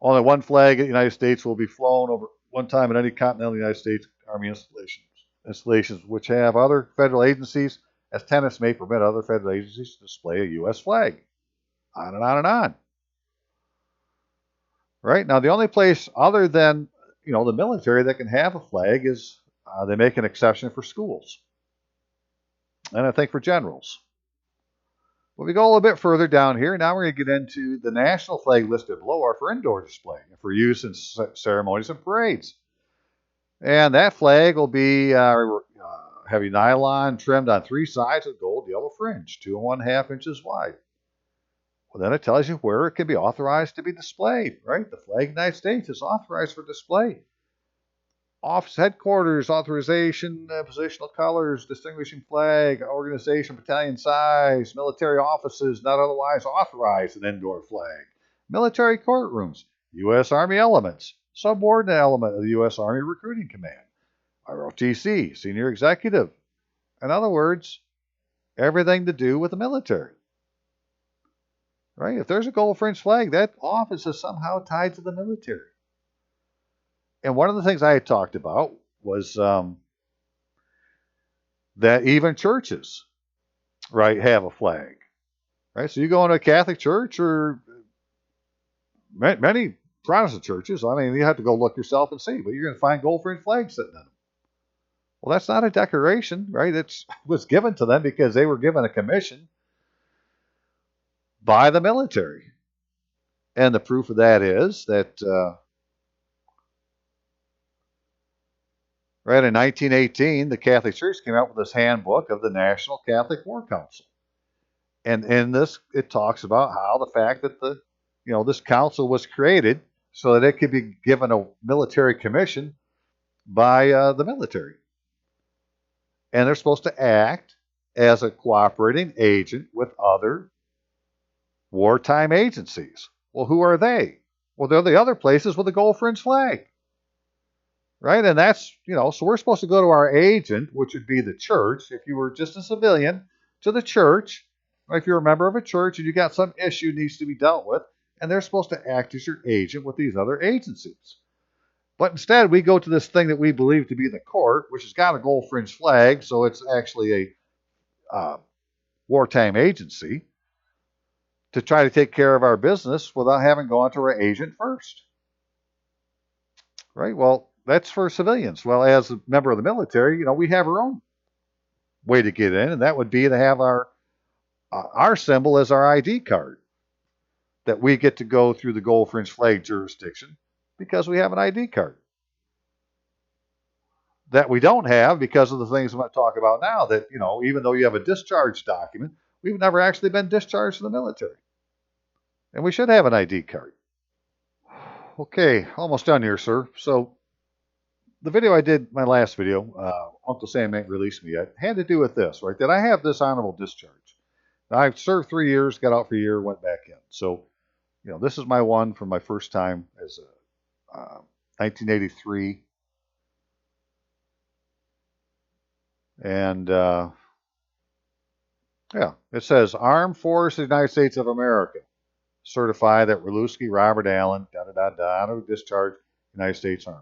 Only one flag of the United States will be flown over one time at any continental United States Army installations which have other federal agencies, as tenants may permit other federal agencies to display a U.S. flag. On and on and on. Right? Now, the only place other than, the military that can have a flag is they make an exception for schools. And I think for generals. But we go a little bit further down here. Now we're going to get into the national flag listed below are for indoor display and for use in ceremonies and parades. And that flag will be heavy nylon trimmed on three sides with gold yellow fringe, 2 1/2 inches wide. Well, then it tells you where it can be authorized to be displayed, right? The flag of the United States is authorized for display. Office headquarters, authorization, positional colors, distinguishing flag, organization, battalion size, military offices not otherwise authorized an indoor flag, military courtrooms, U.S. Army elements, subordinate element of the U.S. Army Recruiting Command, ROTC, senior executive. In other words, everything to do with the military. Right? If there's a gold fringe flag, that office is somehow tied to the military. And one of the things I had talked about was that even churches, right, have a flag. Right? So you go into a Catholic church or many Protestant churches, I mean, you have to go look yourself and see, but you're going to find gold fringe flags sitting in them. Well, that's not a decoration, right? It was given to them because they were given a commission by the military. And the proof of that is that right in 1918, the Catholic Church came out with this handbook of the National Catholic War Council. And in this, it talks about how the fact that this council was created so that it could be given a military commission by the military. And they're supposed to act as a cooperating agent with other wartime agencies. Well, who are they? Well, they're the other places with the gold fringe flag. Right? And that's, so we're supposed to go to our agent, which would be the church. If you were just a civilian, to the church. If you're a member of a church and you got some issue needs to be dealt with, and they're supposed to act as your agent with these other agencies. But instead, we go to this thing that we believe to be the court, which has got a gold fringe flag, so it's actually a wartime agency, to try to take care of our business without having gone to our agent first. Right? Well, that's for civilians. Well, as a member of the military, we have our own way to get in, and that would be to have our symbol as our ID card. That we get to go through the gold fringe flag jurisdiction because we have an ID card. That we don't have because of the things I'm going to talk about now, that, even though you have a discharge document, we've never actually been discharged from the military. And we should have an ID card. Okay, almost done here, sir. So the video I did, my last video, Uncle Sam ain't released me yet, had to do with this, right? That I have this honorable discharge. Now, I've served 3 years, got out for a year, went back in. So, this is my one from my first time as a 1983. And, it says, Armed Forces of the United States of America. Certify that Rulewski Robert Allen, honorable discharge, United States Army.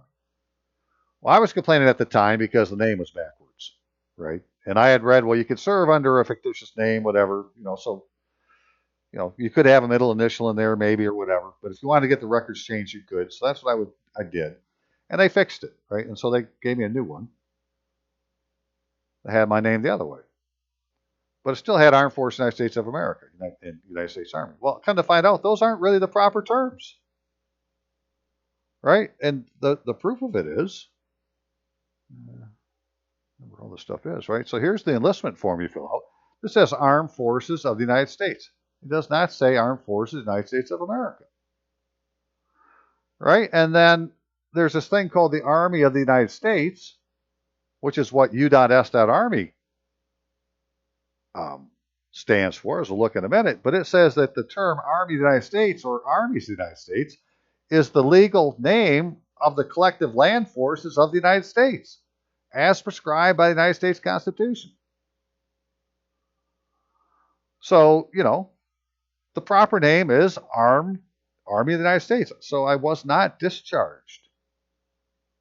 Well, I was complaining at the time because the name was backwards, right? And I had read, well, you could serve under a fictitious name, whatever, so, you could have a middle initial in there maybe or whatever. But if you wanted to get the records changed, you could. So that's what I did. And they fixed it, right? And so they gave me a new one. They had my name the other way. But it still had Armed Forces of the United States of America and United States Army. Well, come to find out, those aren't really the proper terms. Right? And the proof of it is, where all this stuff is, right? So here's the enlistment form you fill out. This says Armed Forces of the United States. It does not say Armed Forces of the United States of America. Right? And then there's this thing called the Army of the United States, which is what U.S.Army stands for, as we'll look in a minute. But it says that the term Army of the United States or Armies of the United States is the legal name of the collective land forces of the United States, as prescribed by the United States Constitution. So, the proper name is Army of the United States. So I was not discharged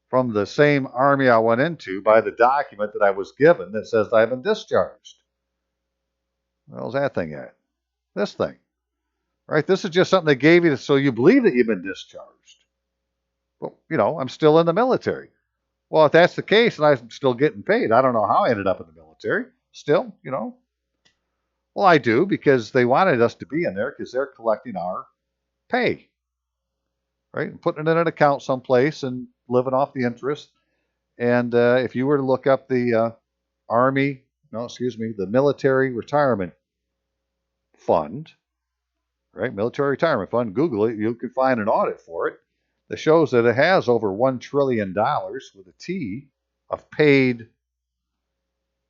from the same army I went into by the document that I was given that says I've been discharged. Where's that thing at? This thing. Right? This is just something they gave you so you believe that you've been discharged. But, I'm still in the military. Well, if that's the case and I'm still getting paid, I don't know how I ended up in the military. Still, Well, I do because they wanted us to be in there because they're collecting our pay. Right? And putting it in an account someplace and living off the interest. And if you were to look up the the Military Retirement Fund, right? Military Retirement Fund. Google it. You can find an audit for it that shows that it has over $1 trillion with a T of paid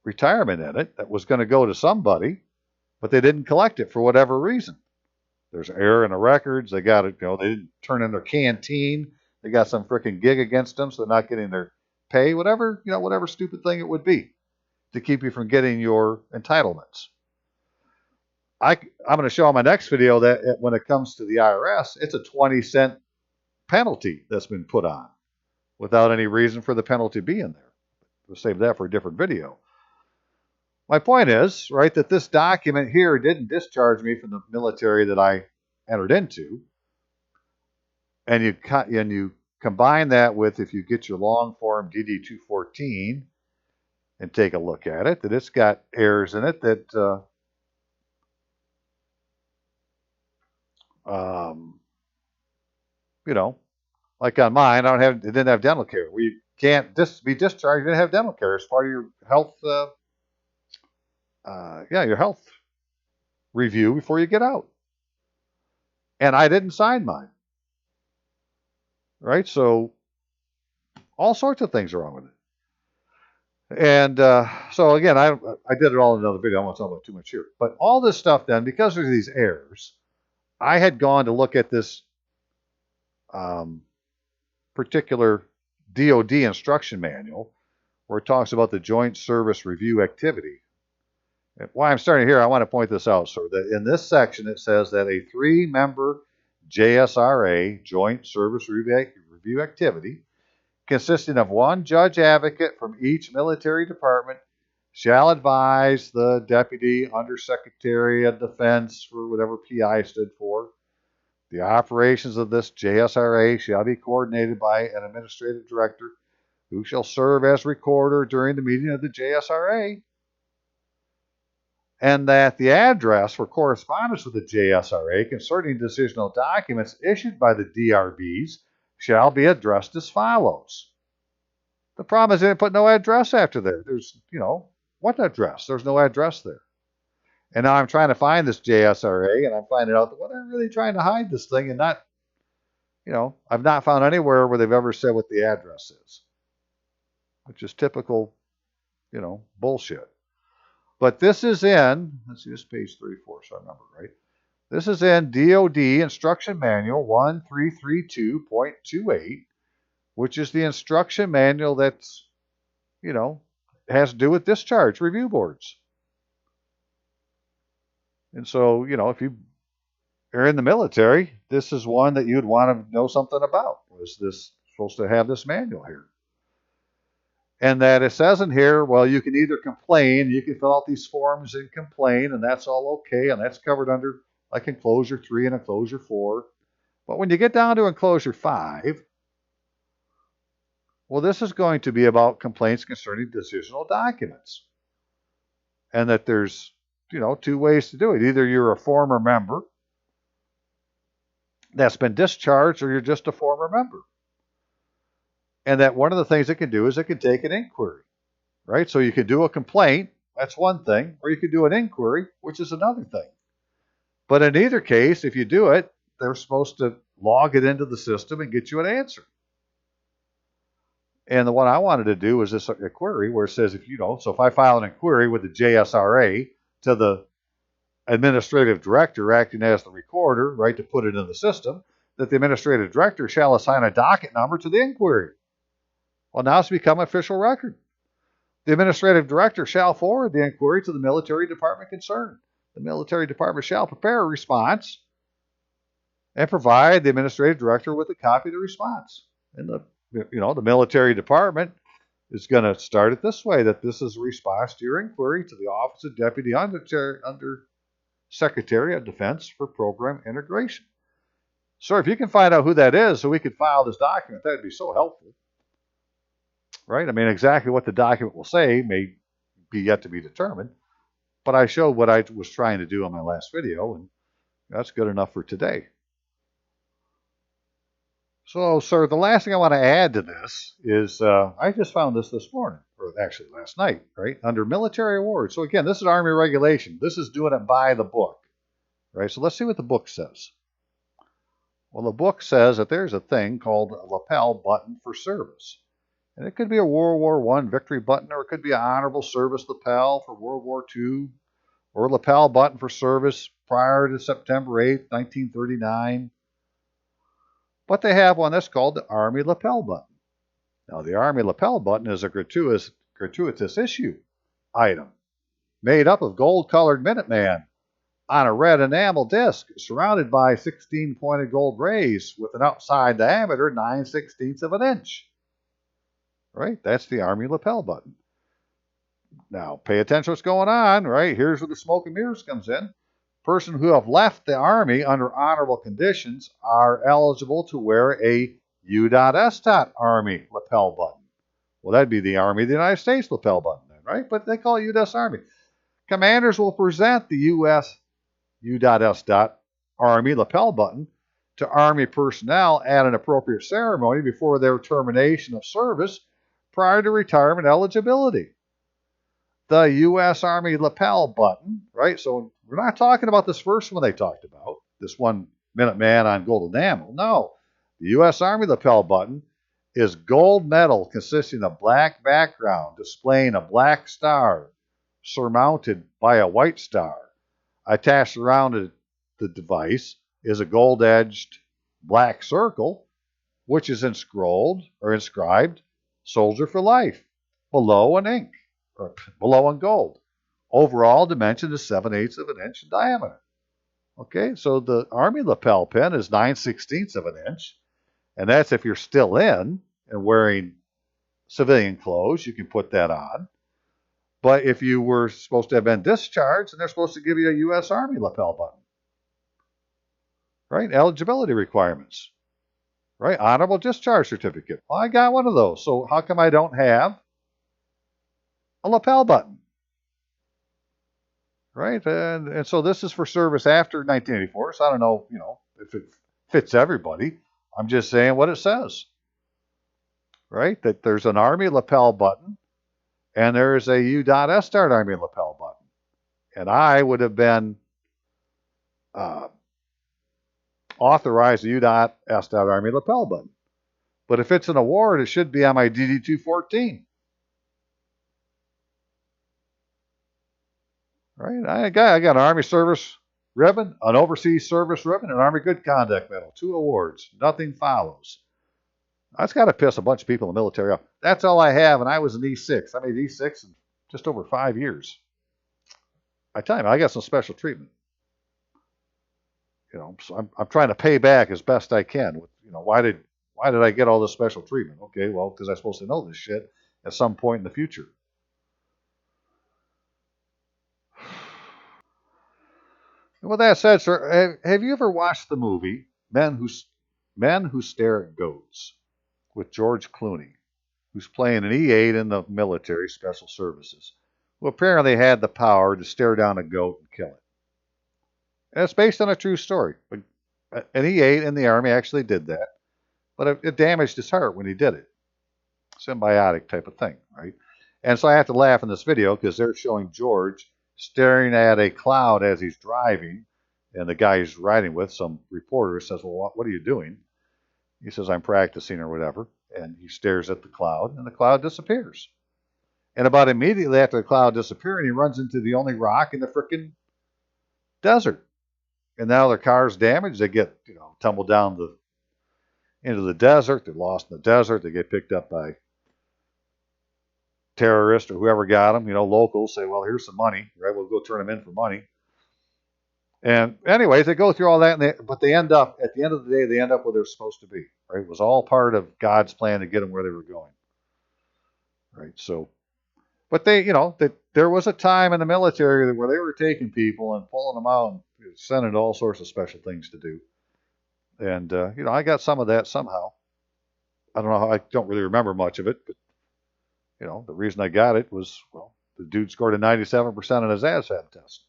retirement in it that was going to go to somebody, but they didn't collect it for whatever reason. There's error in the records. They got it, they didn't turn in their canteen. They got some freaking gig against them, so they're not getting their pay, whatever, whatever stupid thing it would be to keep you from getting your entitlements. I'm going to show in my next video that when it comes to the IRS, it's a 20-cent penalty that's been put on without any reason for the penalty being there. We'll save that for a different video. My point is, right, that this document here didn't discharge me from the military that I entered into. And you combine that with, if you get your long form DD-214 and take a look at it, that it's got errors in it that, like on mine, it didn't have dental care. We can't be discharged. You didn't have dental care as part of your health, your health review before you get out. And I didn't sign mine. Right? So all sorts of things are wrong with it. And so again, I did it all in another video. I won't talk about too much here. But all this stuff then, because of these errors, I had gone to look at this particular DOD instruction manual where it talks about the Joint Service Review Activity. And why I'm starting here, I want to point this out, sir, that in this section it says that a 3-member JSRA, Joint Service Review Activity, consisting of 1 judge advocate from each military department, shall advise the Deputy Undersecretary of Defense, for whatever PI stood for. The operations of this JSRA shall be coordinated by an administrative director who shall serve as recorder during the meeting of the JSRA. And that the address for correspondence with the JSRA concerning decisional documents issued by the DRBs shall be addressed as follows. The problem is they didn't put no address after there. There's, what address? There's no address there. And now I'm trying to find this JSRA, and I'm finding out that, they're really trying to hide this thing and not, I've not found anywhere where they've ever said what the address is, which is typical, bullshit. But this is in, let's see, this is page 34, so I remember, right? This is in DOD Instruction Manual 1332.28, which is the instruction manual that's, has to do with discharge review boards. And so, if you are in the military, this is one that you'd want to know something about. Was this supposed to have this manual here? And that it says in here, well, you can either complain, you can fill out these forms and complain, and that's all okay, and that's covered under like Enclosure 3 and Enclosure 4. But when you get down to Enclosure 5, well, this is going to be about complaints concerning decisional documents. And that there's, 2 ways to do it. Either you're a former member that's been discharged, or you're just a former member. And that one of the things it can do is it can take an inquiry, right? So you can do a complaint, that's one thing, or you can do an inquiry, which is another thing. But in either case, if you do it, they're supposed to log it into the system and get you an answer. And the one I wanted to do was this inquiry where it says, so if I file an inquiry with the JSRA to the administrative director acting as the recorder, right, to put it in the system, that the administrative director shall assign a docket number to the inquiry. Well, now it's become official record. The administrative director shall forward the inquiry to the military department concerned. The military department shall prepare a response and provide the administrative director with a copy of the response. And the military department is going to start it this way, that this is a response to your inquiry to the Office of Deputy Undersecretary of Defense for Program Integration. Sir, if you can find out who that is so we could file this document, that would be so helpful. Right? I mean, exactly what the document will say may be yet to be determined, but I showed what I was trying to do on my last video, and that's good enough for today. So, sir, the last thing I want to add to this is I just found this morning, or actually last night, right, under military awards. So again, this is Army regulation. This is doing it by the book, right? So let's see what the book says. Well, the book says that there's a thing called a lapel button for service. And it could be a World War I victory button, or it could be an honorable service lapel for World War II, or a lapel button for service prior to September 8th, 1939. But they have one that's called the Army lapel button. Now, the Army lapel button is a gratuitous issue item made up of gold-colored Minuteman on a red enamel disc surrounded by 16-pointed gold rays with an outside diameter 9/16 of an inch. Right? That's the Army lapel button. Now, pay attention to what's going on, right? Here's where the smoke and mirrors comes in. Persons who have left the Army under honorable conditions are eligible to wear a U.S. Army lapel button. Well, that'd be the Army of the United States lapel button then, right? But they call it U.S. Army. Commanders will present the U.S. U.S. Army lapel button to Army personnel at an appropriate ceremony before their termination of service prior to retirement eligibility. The U.S. Army lapel button, right? So we're not talking about this first one they talked about, this one Minuteman on gold enamel. No, the U.S. Army lapel button is gold metal consisting of black background displaying a black star surmounted by a white star. Attached around the device is a gold-edged black circle, which is inscribed "Soldier for Life" below in ink, or below in gold. Overall dimension is 7/8 of an inch in diameter. Okay, so the Army lapel pin is 9/16 of an inch, and that's if you're still in and wearing civilian clothes, you can put that on. But if you were supposed to have been discharged, then they're supposed to give you a U.S. Army lapel button. Right? Eligibility requirements. Right? Honorable discharge certificate. Well, I got one of those. So how come I don't have a lapel button? Right? And so this is for service after 1984. So I don't know, if it fits everybody. I'm just saying what it says. Right? That there's an Army lapel button. And there is a U.S. Army lapel button. And I would have been authorized a U.S. Army lapel button. But if it's an award, it should be on my DD-214. Right? I got an Army service ribbon, an overseas service ribbon, and an Army Good Conduct Medal. 2 awards. Nothing follows. That's got to piss a bunch of people in the military off. That's all I have, and I was an E6. I made E6 in just over 5 years. I tell you, I got some special treatment. So I'm trying to pay back as best I can. Why did I get all this special treatment? Okay, well, because I'm supposed to know this shit at some point in the future. And with that said, sir, have you ever watched the movie Men Who Stare at Goats with George Clooney, who's playing an E8 in the military special services, who apparently had the power to stare down a goat and kill it? And it's based on a true story. An E8 in the Army actually did that, but it damaged his heart when he did it. Symbiotic type of thing, right? And so I have to laugh in this video because they're showing George staring at a cloud as he's driving, and the guy he's riding with, some reporter, says, "Well, what are you doing?" He says, "I'm practicing," or whatever, and he stares at the cloud, and the cloud disappears. And about immediately after the cloud disappearing, he runs into the only rock in the frickin' desert. And now their car's damaged. They get, tumbled down into the desert. They're lost in the desert. They get picked up by terrorists or whoever got them. Locals say, "Well, here's some money, right? We'll go turn them in for money." And anyways, they go through all that, but they end up, at the end of the day, they end up where they're supposed to be, right? It was all part of God's plan to get them where they were going, right? So, but there was a time in the military where they were taking people and pulling them out and sending all sorts of special things to do. And, I got some of that somehow. I don't know how, I don't really remember much of it, but, the reason I got it was, the dude scored a 97% on his ASVAB test.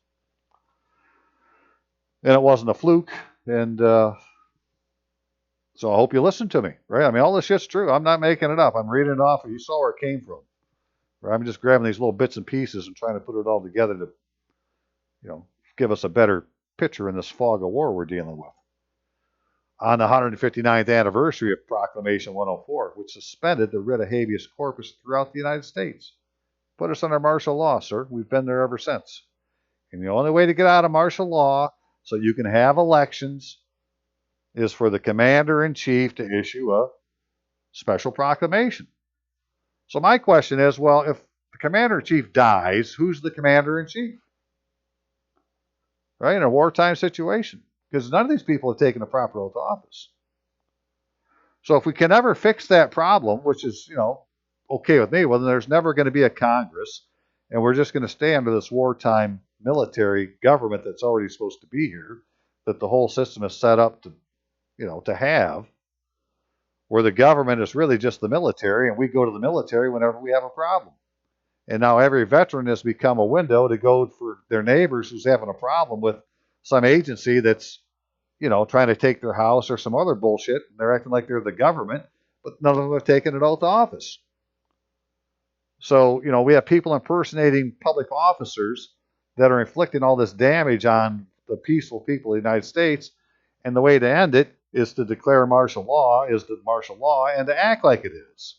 And it wasn't a fluke. And so I hope you listen to me, right? I mean, all this shit's true. I'm not making it up. I'm reading it off. You saw where it came from. Right? I'm just grabbing these little bits and pieces and trying to put it all together to, give us a better picture in this fog of war we're dealing with. On the 159th anniversary of Proclamation 104, which suspended the writ of habeas corpus throughout the United States. Put us under martial law, sir. We've been there ever since. And the only way to get out of martial law so you can have elections is for the commander-in-chief to issue a special proclamation. So my question is, well, if the commander-in-chief dies, who's the commander-in-chief? Right? In a wartime situation. Because none of these people have taken a proper oath of office. So if we can ever fix that problem, which is, okay with me, well, then there's never going to be a Congress, and we're just going to stay under this wartime military government that's already supposed to be here, that the whole system is set up to, to have, where the government is really just the military, and we go to the military whenever we have a problem. And now every veteran has become a window to go for their neighbors who's having a problem with some agency that's, trying to take their house or some other bullshit. And they're acting like they're the government, but none of them have taken an oath of office. So, we have people impersonating public officers that are inflicting all this damage on the peaceful people of the United States. And the way to end it is to declare martial law, and to act like it is.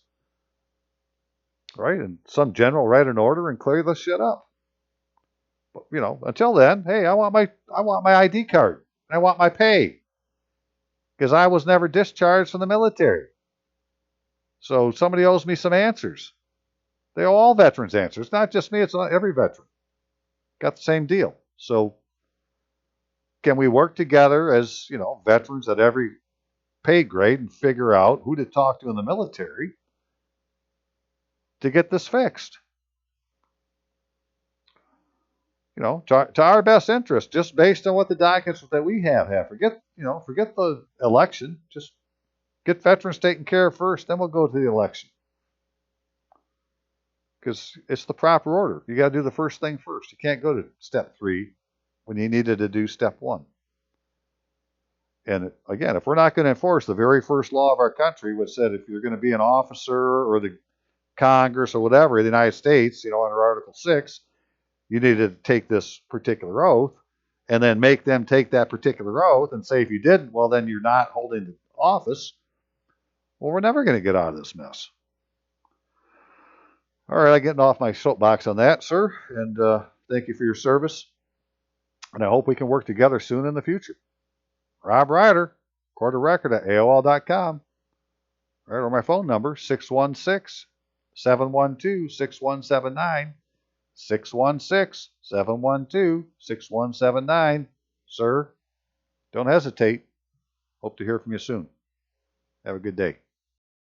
Right? And some general write an order and clear this shit up. But, until then, hey, I want my ID card. I want my pay. Because I was never discharged from the military. So somebody owes me some answers. They owe all veterans answers. Not just me, it's not every veteran. Got the same deal. So can we work together as, veterans at every pay grade and figure out who to talk to in the military to get this fixed? To our best interest, just based on what the documents that we have. Forget the election. Just get veterans taken care of first, then we'll go to the election. Because it's the proper order. You got to do the first thing first. You can't go to step 3 when you needed to do step 1. And again, if we're not going to enforce the very first law of our country, which said if you're going to be an officer or the Congress or whatever in the United States, under Article 6, you need to take this particular oath and then make them take that particular oath and say if you didn't, well, then you're not holding the office. Well, we're never going to get out of this mess. All right, I'm getting off my soapbox on that, sir, and thank you for your service. And I hope we can work together soon in the future. Rob Ryder, Court of Record at AOL.com. All right, or my phone number, 616-712-6179. 616-712-6179. Sir, don't hesitate. Hope to hear from you soon. Have a good day.